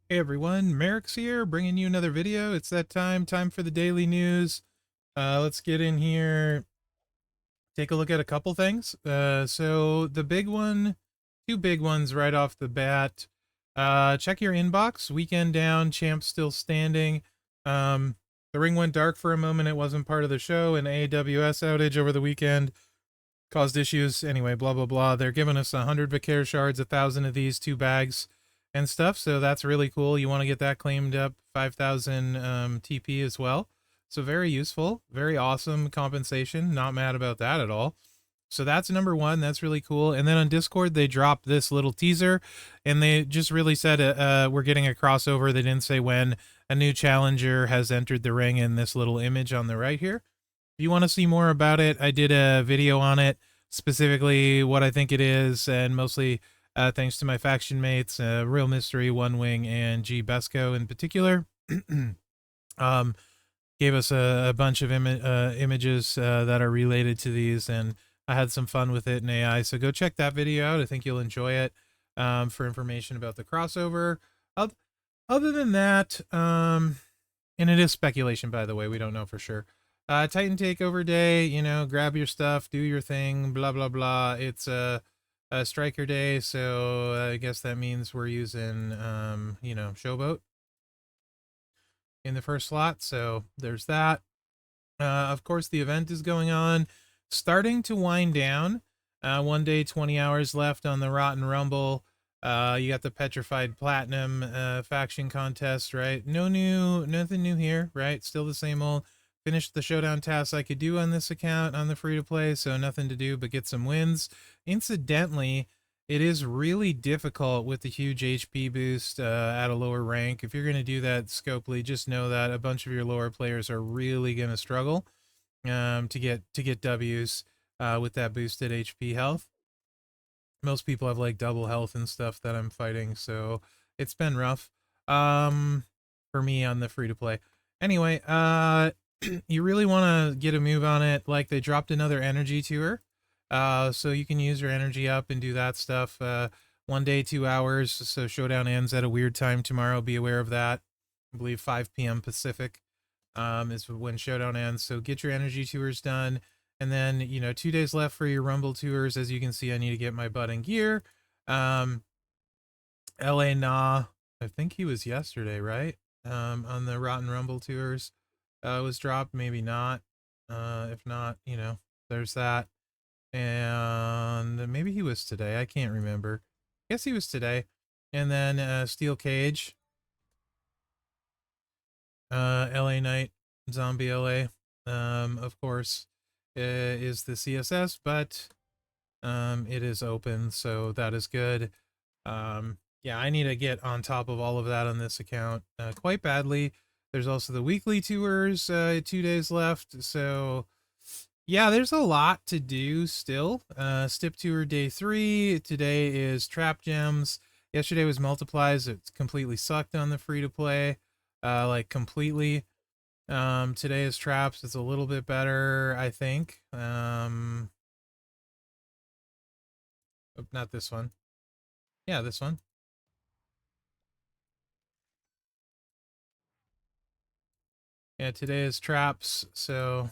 Hey everyone, Mherex here, bringing you another video. It's that time for the daily news. Let's get in here, take a look at a couple things. So the big one, two big ones right off the bat. Check your inbox. Weekend down, champ still standing. The ring went dark for a moment. It wasn't part of the show. An AWS outage over the weekend caused issues. Anyway, blah blah blah. They're giving us 100 Vicaire shards, 1,000 of these, 2 bags, and stuff. So that's really cool. You want to get that claimed up, 5,000 TP as well. So very useful, very awesome compensation. Not mad about that at all. So that's number one. That's really cool. And then on Discord, they dropped this little teaser, and they just really said we're getting a crossover. They didn't say when. A new challenger has entered the ring in this little image on the right here. If you want to see more about it, I did a video on it, specifically what I think it is, and mostly thanks to my faction mates, Real Mystery, One Wing, and G Besco in particular. um, Gave us a bunch of images that are related to these, and I had some fun with it in AI. So go check that video out. I think you'll enjoy it for information about the crossover. Other than that, and it is speculation, by the way. We don't know for sure. Titan Takeover Day, you know, grab your stuff, do your thing, blah, blah, blah. It's a Striker Day, so I guess that means we're using, you know, Showboat in the first slot. So there's that. Of course, the event is going on, starting to wind down. 1 day, 20 hours left on the Rotten Rumble. You got the Petrified Platinum faction contest, right? Nothing new here, right? Still the same old. Finished the showdown tasks I could do on this account on the free-to-play, so nothing to do but get some wins. Incidentally, it is really difficult with the huge HP boost at a lower rank. If you're going to do that scopely, just know that a bunch of your lower players are really going to struggle to get W's with that boosted HP health. Most people have like double health and stuff that I'm fighting, so it's been rough for me on the free to play. Anyway, you really want to get a move on it. Like, they dropped another energy tour, so you can use your energy up and do that stuff. 1 day, 2 hours, so showdown ends at a weird time tomorrow. Be aware of that. I believe 5 p.m. Pacific is when showdown ends. So get your energy tours done. And then, you know, 2 days left for your Rumble tours. As you can see, I need to get my butt in gear. LA Nah, I think he was yesterday, right? On the Rotten Rumble tours. Was dropped, maybe not. If not, you know, there's that. And maybe he was today. I can't remember. Guess he was today. And then Steel Cage. LA Knight, Zombie LA. Of course, is the CSS, but it is open, so that is good. Yeah, I need to get on top of all of that on this account quite badly. There's also the weekly tours, 2 days left, so yeah, there's a lot to do still. Stip tour day 3. Today is Trap Gems. Yesterday was Multiplies. It completely sucked on the free to play, like completely. Today is Traps. It's a little bit better, I think. Not this one. Yeah, this one. Yeah, today is Traps, so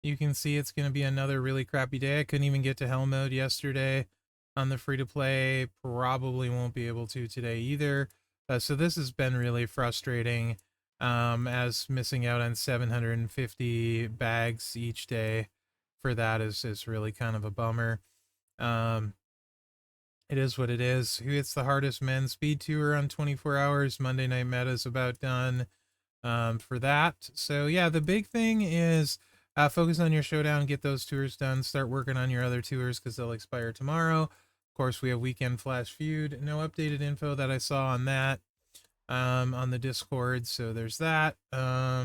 you can see it's going to be another really crappy day. I couldn't even get to Hell mode yesterday on the free-to-play. Probably won't be able to today either. So this has been really frustrating, as missing out on 750 bags each day for that is really kind of a bummer. It is what it is. Who hits the hardest men speed tour on 24 hours? Monday Night Meta is about done for that. So yeah, the big thing is focus on your showdown, get those tours done, start working on your other tours because they'll expire tomorrow. Of course, we have Weekend Flash Feud. No updated info that I saw on that on the Discord, so there's that. Yeah,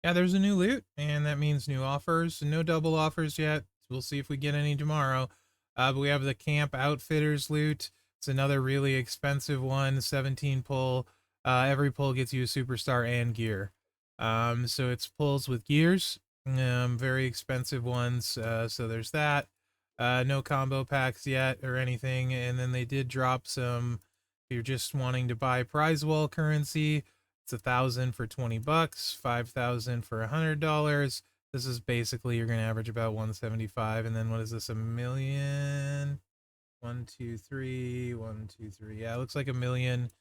there's a new loot, and that means new offers. No double offers yet. We'll see if we get any tomorrow. But we have the Camp Outfitters loot. It's another really expensive one, 17 pull. Every pull gets you a superstar and gear. So it's pulls with gears. very expensive ones. So there's that. No combo packs yet or anything. And then they did drop some. If you're just wanting to buy prize wall currency, it's 1,000 for $20, 5,000 for $100. This is basically you're gonna average about 175. And then what is this? A million? 1, 2, 3, 1, 2, 3. Yeah, it looks like a million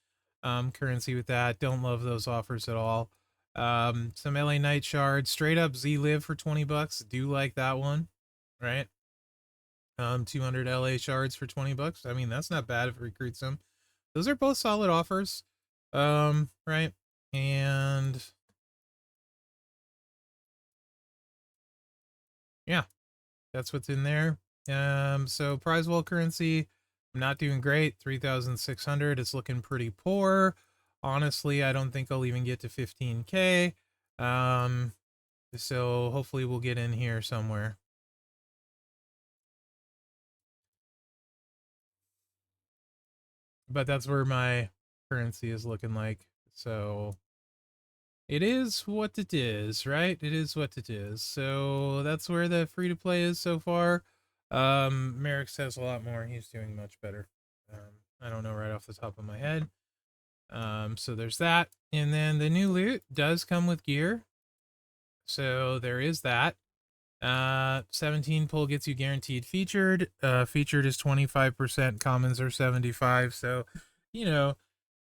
currency with that. Don't love those offers at all. Some LA Knight shards, straight up Z Live for $20. Do like that one, right? 200 LA shards for $20. I mean, that's not bad if it recruits them. Those are both solid offers. Right? And yeah, that's what's in there. So prize wall currency, I'm not doing great. 3,600. It's looking pretty poor. Honestly, I don't think I'll even get to 15K. So hopefully we'll get in here somewhere. But that's where my currency is looking like. So it is what it is, right? It is what it is. So that's where the free to play is so far. Mherex has a lot more. He's doing much better. I don't know right off the top of my head. So there's that. And then the new loot does come with gear. So there is that. 17 pull gets you guaranteed featured. Featured is 25%, commons are 75. So, you know,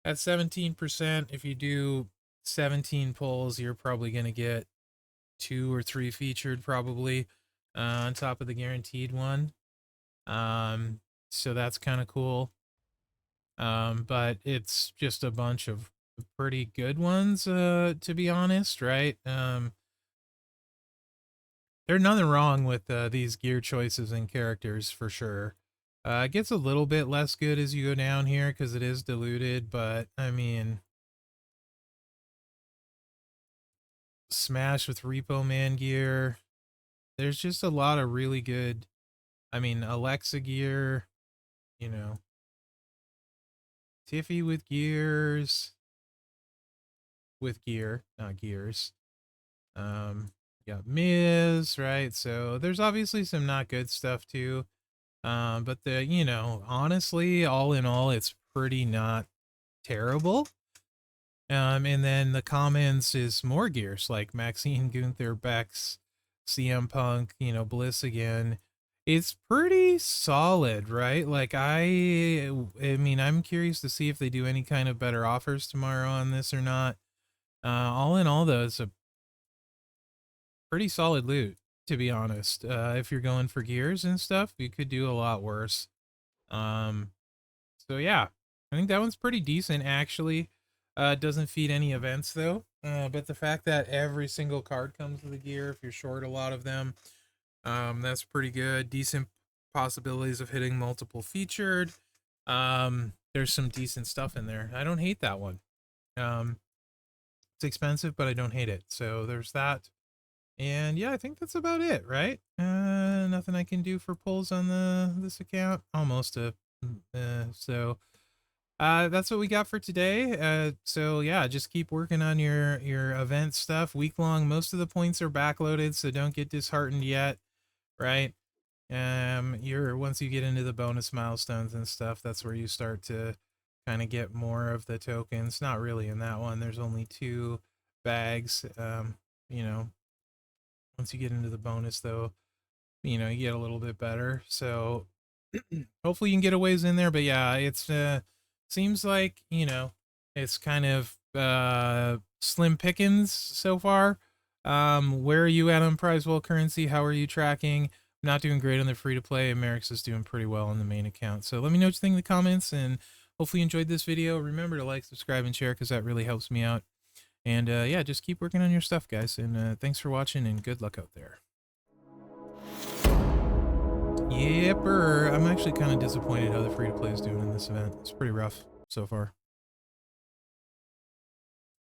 at 17%, if you do 17 pulls, you're probably going to get 2 or 3 featured probably on top of the guaranteed one. So that's kind of cool. But it's just a bunch of pretty good ones, to be honest, right? There's nothing wrong with these gear choices and characters for sure. It gets a little bit less good as you go down here because it is diluted, but I mean, Smash with Repo Man gear. There's just a lot of really good, I mean, Alexa gear, you know, Tiffy with gears, with gear, not gears. Got Miz, right? So there's obviously some not good stuff too. But you know, honestly, all in all, it's pretty not terrible. And then the comments is more gears like Maxine Gunther, Bex, CM Punk, you know, Bliss again. It's pretty solid, right? Like I mean, I'm curious to see if they do any kind of better offers tomorrow on this or not. All in all, though, it's a pretty solid loot, to be honest. If you're going for gears and stuff, you could do a lot worse. So yeah, I think that one's pretty decent actually. It doesn't feed any events though. But the fact that every single card comes with a gear, if you're short a lot of them, that's pretty good. Decent possibilities of hitting multiple featured. There's some decent stuff in there. I don't hate that one. It's expensive, but I don't hate it. So there's that. And yeah, I think that's about it, right? Nothing I can do for pulls on this account. Almost so that's what we got for today. So yeah, just keep working on your event stuff week long. Most of the points are backloaded, so don't get disheartened yet, right? Once you get into the bonus milestones and stuff, that's where you start to kind of get more of the tokens. Not really in that one. There's only 2 bags. You know, once you get into the bonus though, you know, you get a little bit better. So hopefully you can get a ways in there, but yeah, it's seems like, you know, it's kind of slim pickings so far. Where are you at on prize wall currency? How are you tracking? I'm not doing great on the free to play. Mherex is doing pretty well on the main account. So let me know what you think in the comments, and hopefully you enjoyed this video. Remember to like, subscribe, and share because that really helps me out. And yeah, just keep working on your stuff, guys. And thanks for watching, and good luck out there. Yepper. I'm actually kind of disappointed how the free to play is doing in this event. It's pretty rough so far.